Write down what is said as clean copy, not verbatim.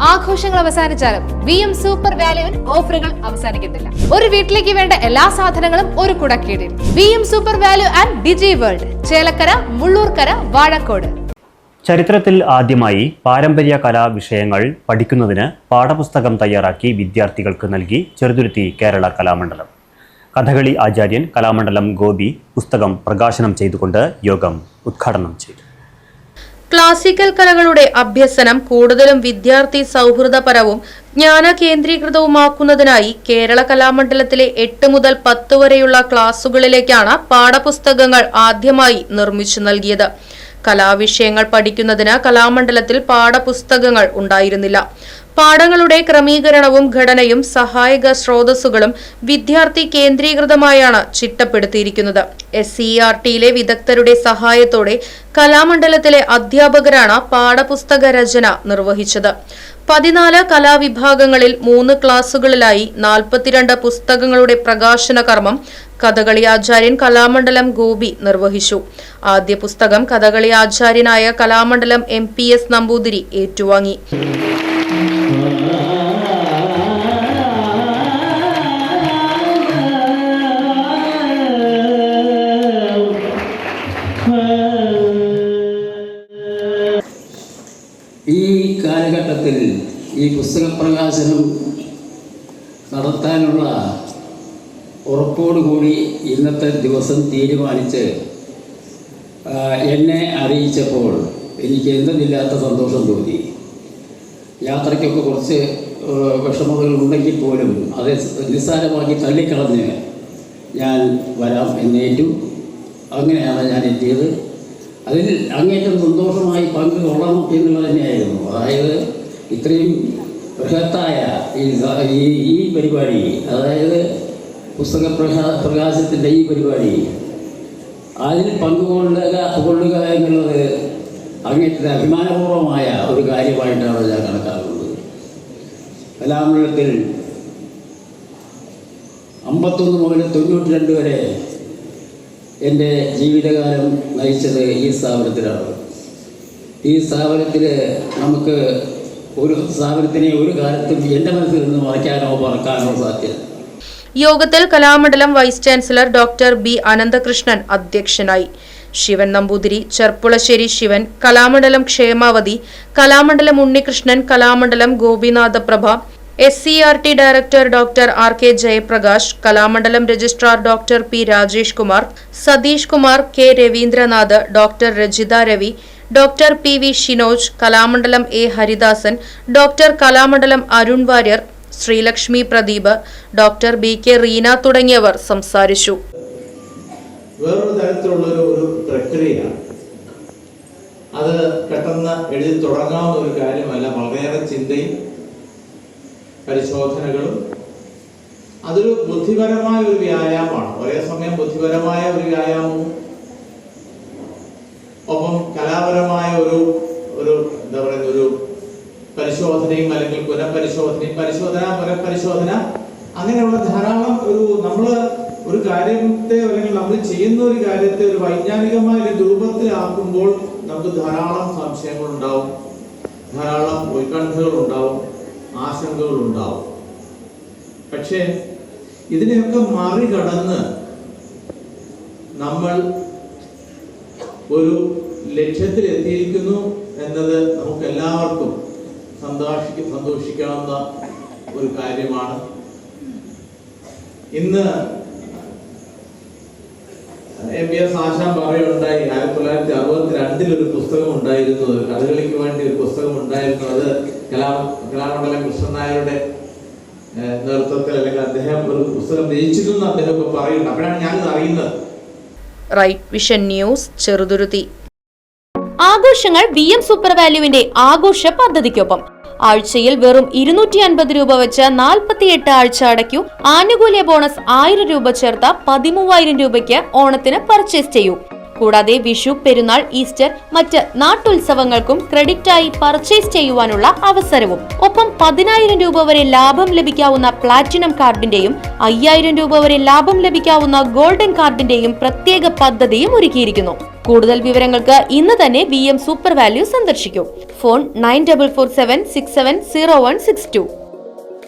ആഘോഷങ്ങൾ അവസാനിച്ചാലും VM super വാല്യുവിൽ ഓഫറുകൾ അവസാനിക്കുന്നില്ല. ഒരു വീട്ടിലേക്ക് വേണ്ട എല്ലാ സാധനങ്ങളും ഒരു കുടക്കീഴിൽ. VM super value and digi world, Chelakkara, Mullurkara, Vazhakode. ചരിത്രത്തിൽ ആദ്യമായി പാരമ്പര്യ കലാ വിഷയങ്ങൾ പഠിക്കുന്നതിന് പാഠപുസ്തകം തയ്യാറാക്കി വിദ്യാർത്ഥികൾക്ക് നൽകി ചെറുതുരുത്തി കേരള കലാമണ്ഡലം. കഥകളി ആചാര്യൻ കലാമണ്ഡലം ഗോപി പുസ്തകം പ്രകാശനം ചെയ്തുകൊണ്ട് യോഗം ഉദ്ഘാടനം ചെയ്തു. ക്ലാസിക്കൽ കലകളുടെ അഭ്യസനം കൂടുതലും വിദ്യാർത്ഥി സൗഹൃദപരവും ജ്ഞാന കേന്ദ്രീകൃതവുമാക്കുന്നതിനായി കേരള കലാമണ്ഡലത്തിലെ 8 മുതൽ 10 വരെയുള്ള ക്ലാസുകളിലേക്കാണ് പാഠപുസ്തകങ്ങൾ ആദ്യമായി നിർമ്മിച്ചു നൽകിയത്. കലാവിഷയങ്ങൾ പഠിക്കുന്നതിന് കലാമണ്ഡലത്തിൽ പാഠപുസ്തകങ്ങൾ ഉണ്ടായിരുന്നില്ല. പാഠങ്ങളുടെ ക്രമീകരണവും ഘടനയും സഹായക സ്രോതസ്സുകളും വിദ്യാർത്ഥി കേന്ദ്രീകൃതമായാണ് ചിട്ടപ്പെടുത്തിയിരിക്കുന്നത്. SCERTയിലെ വിദഗ്ധരുടെ സഹായത്തോടെ കലാമണ്ഡലത്തിലെ അധ്യാപകരാണ് പാഠപുസ്തക രചന നിർവഹിച്ചത്. 14 കലാവിഭാഗങ്ങളിൽ 3 ക്ലാസുകളിലായി 42 പുസ്തകങ്ങളുടെ പ്രകാശന കർമ്മം കഥകളി ആചാര്യൻ കലാമണ്ഡലം ഗോപി നിർവഹിച്ചു. ആദ്യ പുസ്തകം കഥകളി ആചാര്യനായ കലാമണ്ഡലം MPS നമ്പൂതിരി ഏറ്റുവാങ്ങി. ഈ കാലഘട്ടത്തിൽ ഈ പുസ്തക പ്രകാശനം നടത്താനുള്ള ഉറപ്പോടുകൂടി ഇന്നത്തെ ദിവസം തീരുമാനിച്ച് എന്നെ അറിയിച്ചപ്പോൾ എനിക്ക് എന്തെന്നില്ലാത്ത സന്തോഷം തോന്നി. യാത്രയ്ക്കൊക്കെ കുറച്ച് വിഷമതകൾ ഉണ്ടെങ്കിൽ പോലും അത് നിസ്സാരമാക്കി തള്ളിക്കളഞ്ഞ് ഞാൻ വരാം എന്നേറ്റു. അങ്ങനെയാണ് ഞാൻ എത്തിയത്. അതിൽ അങ്ങേറ്റം സന്തോഷമായി പങ്കുകൊള്ളണം എന്നുള്ളത് തന്നെയായിരുന്നു. അതായത് ഇത്രയും ബൃഹത്തായ ഈ പരിപാടി, അതായത് പുസ്തക പ്രകാശത്തിൻ്റെ ഈ പരിപാടി, അതിൽ പങ്കുകൊള്ളുക എന്നുള്ളത് അങ്ങേറ്റത്തെ അഭിമാനപൂർവമായ ഒരു കാര്യമായിട്ടാണ് ഞാൻ കണക്കാക്കുന്നത്. കലാമണ്ഡലത്തിൽ 51 മുതൽ 92 വരെ എൻ്റെ ജീവിതകാലം നയിച്ചത് ഈ സ്ഥാപനത്തിലാണ്. ഈ സ്ഥാപനത്തിൽ നമുക്ക് സ്ഥാപനത്തിനെ ഒരു കാലത്തും എൻ്റെ മനസ്സിൽ നിന്ന് മറയ്ക്കാനോ പറക്കാനോ സാധ്യമല്ല. യോഗത്തിൽ Kalamandalam vice chancellor doctor B Ananthakrishnan അധ്യക്ഷനായി. Shivan Namboothiri, Cherpulassery Shivan, Kalamandalam Kshemavathi, Kalamandalam Unnikrishnan, Kalamandalam Gopinathaprabha, SCERT director doctor RK Jayaprakash, Kalamandalam registrar doctor P Rajesh Kumar, Satheesh Kumar, K Raveendranath, doctor Rajitha Ravi, doctor PV Shinoj, Kalamandalam A Haridasan, doctor Kalamandalam Arun Warrier, Sreelakshmi Pradeep, doctor BK Reena തുടങ്ങിയവർ സംസാരിച്ചു. വേറൊരു തരത്തിലുള്ള ഒരു പ്രക്രിയയാണ്. അത് പെട്ടെന്ന് എഴുതി തുടങ്ങാവുന്ന ഒരു കാര്യമല്ല. വളരെയേറെ ചിന്തയും പരിശോധനകളും, അതൊരു ബുദ്ധിപരമായ ഒരു വ്യായാമമാണ്. ഒരേ സമയം ബുദ്ധിപരമായ ഒരു വ്യായാമവും ഒപ്പം കലാപരമായ ഒരു എന്താ പറയുന്ന ഒരു പരിശോധനയും, അല്ലെങ്കിൽ പുനഃപരിശോധനയും, പുനഃപരിശോധന, അങ്ങനെയുള്ള ധാരാളം ഒരു കാര്യത്തെ, അല്ലെങ്കിൽ നമ്മൾ ചെയ്യുന്ന ഒരു കാര്യത്തെ ഒരു വൈജ്ഞാനികമായ ഒരു രൂപത്തിലാക്കുമ്പോൾ നമുക്ക് ധാരാളം സംശയങ്ങളുണ്ടാവും, ധാരാളം ഉത്കണ്ഠകളുണ്ടാവും, ആശങ്കകളുണ്ടാവും. പക്ഷേ ഇതിനെയൊക്കെ മറികടന്ന് നമ്മൾ ഒരു ലക്ഷ്യത്തിൽ എത്തിയിരിക്കുന്നു എന്നത് നമുക്ക് എല്ലാവർക്കും സന്തോഷിക്കാവുന്ന ഒരു കാര്യമാണ്. ഇന്ന് MPS ആശാൻ പറയുണ്ടായി, 1962 ഒരു പുസ്തകം ഉണ്ടായിരുന്നു, കഥകളിക്ക് വേണ്ടി ഒരു പുസ്തകം ഉണ്ടായിരുന്നു. അത് കലാമണ്ഡലം കൃഷ്ണൻ നായരുടെ നേതൃത്വത്തിൽ, അല്ലെങ്കിൽ അദ്ദേഹം ഒരു പുസ്തകം രചിച്ചിരുന്നു അദ്ദേഹം പറയുന്നുണ്ട്. അപ്പോഴാണ് ഞാനിത് അറിയുന്നത്. Right vision news, Cheruthuruthy. ആഘോഷങ്ങൾ VM സൂപ്പർ വാല്യുവിന്റെ ആഘോഷ പദ്ധതിക്കൊപ്പം ആഴ്ചയിൽ വെറും 250 രൂപ വെച്ച് 48 ആഴ്ച അടയ്ക്കൂ. ആനുകൂല്യ ബോണസ് 1000 രൂപ ചേർത്ത 13000 രൂപയ്ക്ക് ഓണത്തിന് പർച്ചേസ് ചെയ്യൂ. കൂടാതെ വിഷു, പെരുന്നാൾ, ഈസ്റ്റർ, മറ്റ് നാട്ടുത്സവങ്ങൾക്കും ക്രെഡിറ്റായി പർച്ചേസ് ചെയ്യുവാനുള്ള അവസരവും. ഒപ്പം 10000 രൂപ വരെ ലാഭം ലഭിക്കാവുന്ന പ്ലാറ്റിനം കാർഡിന്റെയും 5000 രൂപ വരെ ലാഭം ലഭിക്കാവുന്ന ഗോൾഡൻ കാർഡിന്റെയും പ്രത്യേക പദ്ധതിയും ഒരുക്കിയിരിക്കുന്നു. കൂടുതൽ വിവരങ്ങൾക്ക് ഇന്ന് തന്നെ VM സൂപ്പർ വാല്യൂ സന്ദർശിക്കൂ. ഫോൺ 9447670162.